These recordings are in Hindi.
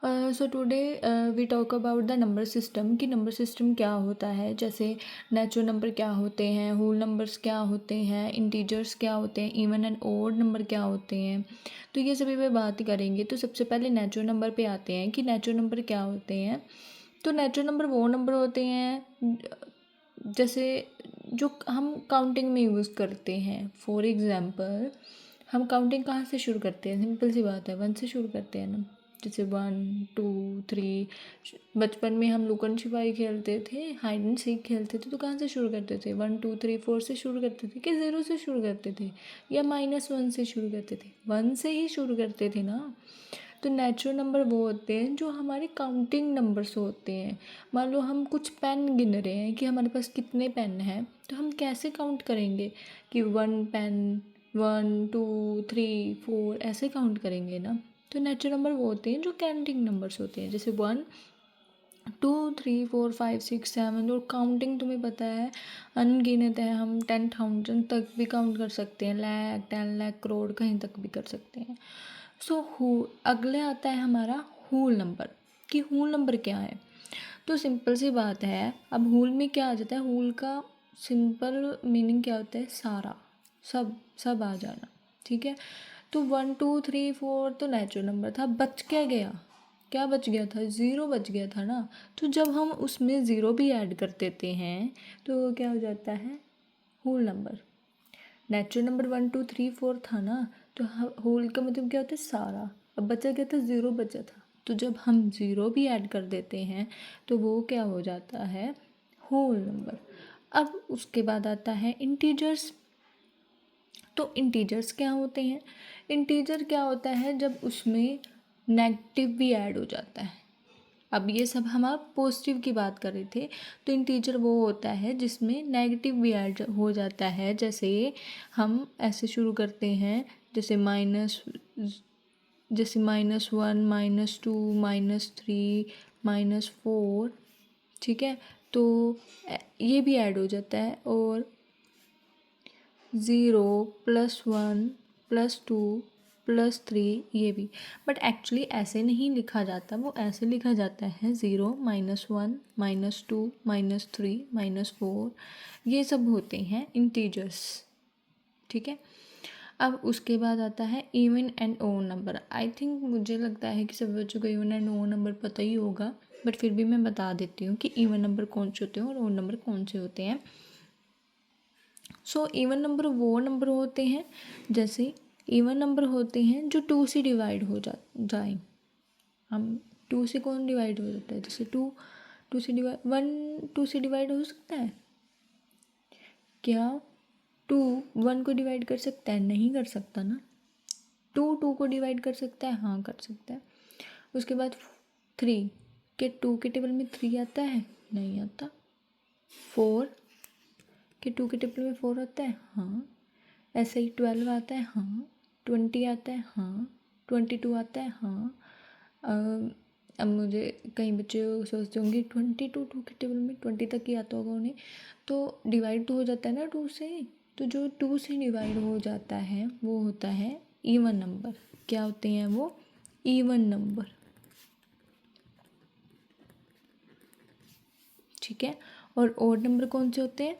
So today we talk about the number system कि नंबर सिस्टम क्या होता है। जैसे नेचुरल नंबर क्या होते हैं, होल नंबर्स क्या होते हैं, इंटीजर्स क्या होते हैं, इवन एंड ओड नंबर क्या होते हैं। तो ये सभी पे बात करेंगे। तो सबसे पहले नेचुरल नंबर पे आते हैं कि नेचुरल नंबर क्या होते हैं। तो नेचुरल नंबर वो नंबर होते हैं जैसे जो हम काउंटिंग में यूज़ करते हैं। फॉर एग्ज़ाम्पल हम काउंटिंग कहाँ से शुरू करते हैं? सिंपल सी बात है, 1 से शुरू करते हैं ना। जैसे 1 2 3। बचपन में हम लुकन छिपाई खेलते थे, हाइड एंड सीक खेलते थे, तो कहाँ से शुरू करते थे? 1 2 3 4 से शुरू करते थे कि 0 से शुरू करते थे या -1 से शुरू करते थे? 1 से ही शुरू करते थे ना। तो नेचुरल नंबर वो होते हैं जो हमारे काउंटिंग नंबर्स होते हैं। मान लो हम कुछ पेन गिन रहे हैं कि हमारे पास कितने पेन हैं, तो हम कैसे काउंट करेंगे कि 1 पेन, 1 2 3 4 ऐसे काउंट करेंगे ना। तो नेचुरल नंबर वो होते हैं जो काउंटिंग नंबर्स होते हैं, जैसे 1 2 3 4 5 6 7। और काउंटिंग तुम्हें पता है अनगिनत है, हम 10,000 तक भी काउंट कर सकते हैं, लाख 10 लाख करोड़ कहीं तक भी कर सकते हैं। सो अगले आता है हमारा होल नंबर कि होल नंबर क्या है। तो सिंपल सी बात है, अब होल में क्या आ जाता है? होल का सिंपल मीनिंग क्या होता है? सारा, सब सब आ जाना। ठीक है। तो 1 2 3 4 तो नेचुरल नंबर था, बच क्या गया? क्या बच गया था? 0 बच गया था ना। तो जब हम उसमें 0 भी ऐड कर देते हैं तो क्या हो जाता है? Whole number. नेचुरल नंबर 1 2 3 4 था ना, तो होल का मतलब क्या होता है? सारा। अब बचा क्या था? 0 बचा था। तो जब हम 0 भी ऐड कर देते हैं तो वो क्या हो जाता है? Whole number. अब उसके बाद आता है इंटीजर्स। तो इंटीजर्स क्या होते हैं? इंटीजर क्या होता है? जब उसमें नेगेटिव भी ऐड हो जाता है। अब ये सब हम आप पॉजिटिव की बात कर रहे थे, तो इंटीजर वो होता है जिसमें नेगेटिव भी ऐड हो जाता है। जैसे हम ऐसे शुरू करते हैं, जैसे -1 -2 -3 -4। ठीक है। तो ये भी ऐड हो जाता है, और 0 +1 +2 +3 ये भी। बट एक्चुअली ऐसे नहीं लिखा जाता, वो ऐसे लिखा जाता है 0 -1 -2 -3 -4। ये सब होते हैं इंटीजर्स। ठीक है। अब उसके बाद आता है even and odd number. I think मुझे लगता है कि सब बच्चों को इवन एंड ओड नंबर पता ही होगा, बट फिर भी मैं बता देती हूँ कि इवन नंबर कौन से होते हैं और ओड नंबर कौन से होते हैं। सो इवन नंबर वो नंबर होते हैं, जैसे इवन नंबर होते हैं जो 2 से डिवाइड हो जाए। हम 2 से कौन डिवाइड हो जाता है? जैसे 2 से डिवाइड 1 2 से डिवाइड हो सकता है क्या? 2 1 को डिवाइड कर सकता है? नहीं कर सकता ना। 2 2 को डिवाइड कर सकता है? हाँ कर सकता है। उसके बाद 3 के 2 के टेबल में 3 आता है? नहीं आता। 4 के 2 के टेबल में 4 आता है? हाँ। ऐसे ही 12 आता है? हाँ। 20 आता है? हाँ। 22 आता है? हाँ। अब मुझे कई बच्चे सोचते होंगे 22 2 के टेबल में 20 तक ही आता होगा उन्हें, तो डिवाइड तो हो जाता है ना 2 से। तो जो 2 से डिवाइड हो जाता है वो होता है इवन नंबर। क्या होते हैं वो? Even number. ठीक है। और ओड नंबर कौन से होते हैं?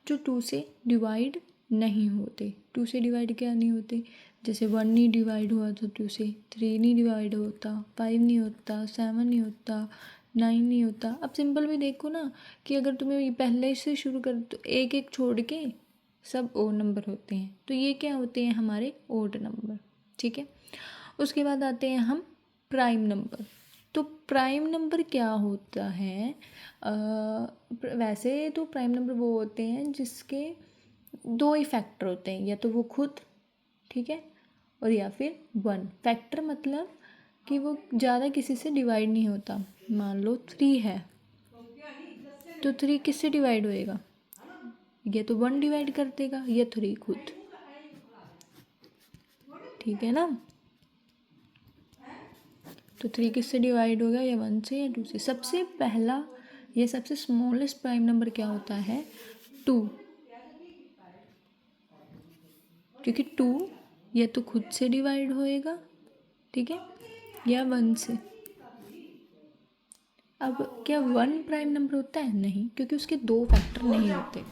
जो 2 से डिवाइड नहीं होते। 2 से डिवाइड क्या नहीं होते? जैसे 1 नहीं डिवाइड हुआ तो 2 से, 3 नहीं डिवाइड होता, 5 नहीं होता, 7 नहीं होता, 9 नहीं होता। अब सिंपल भी देखो ना कि अगर तुम्हें ये पहले से शुरू कर तो एक एक छोड़ के सब ओड नंबर होते हैं, तो ये क्या होते हैं? हमारे ओड नंबर। ठीक है। उसके बाद आते हैं हम प्राइम नंबर। तो प्राइम नंबर क्या होता है? वैसे तो प्राइम नंबर वो होते हैं जिसके 2 ही फैक्टर होते हैं, या तो वो खुद, ठीक है, और या फिर 1 फैक्टर। मतलब कि वो ज़्यादा किसी से डिवाइड नहीं होता। मान लो 3 है, तो 3 किससे डिवाइड होएगा? या तो 1 डिवाइड कर देगा या 3 खुद। ठीक है ना। तो 3 किससे डिवाइड होगा? या 1 से या 2 से। सबसे पहला या सबसे स्मॉलेस्ट प्राइम नंबर क्या होता है? 2। क्योंकि 2 या तो खुद से डिवाइड होएगा, ठीक है, या 1 से। अब क्या 1 प्राइम नंबर होता है? नहीं, क्योंकि उसके 2 फैक्टर नहीं होते।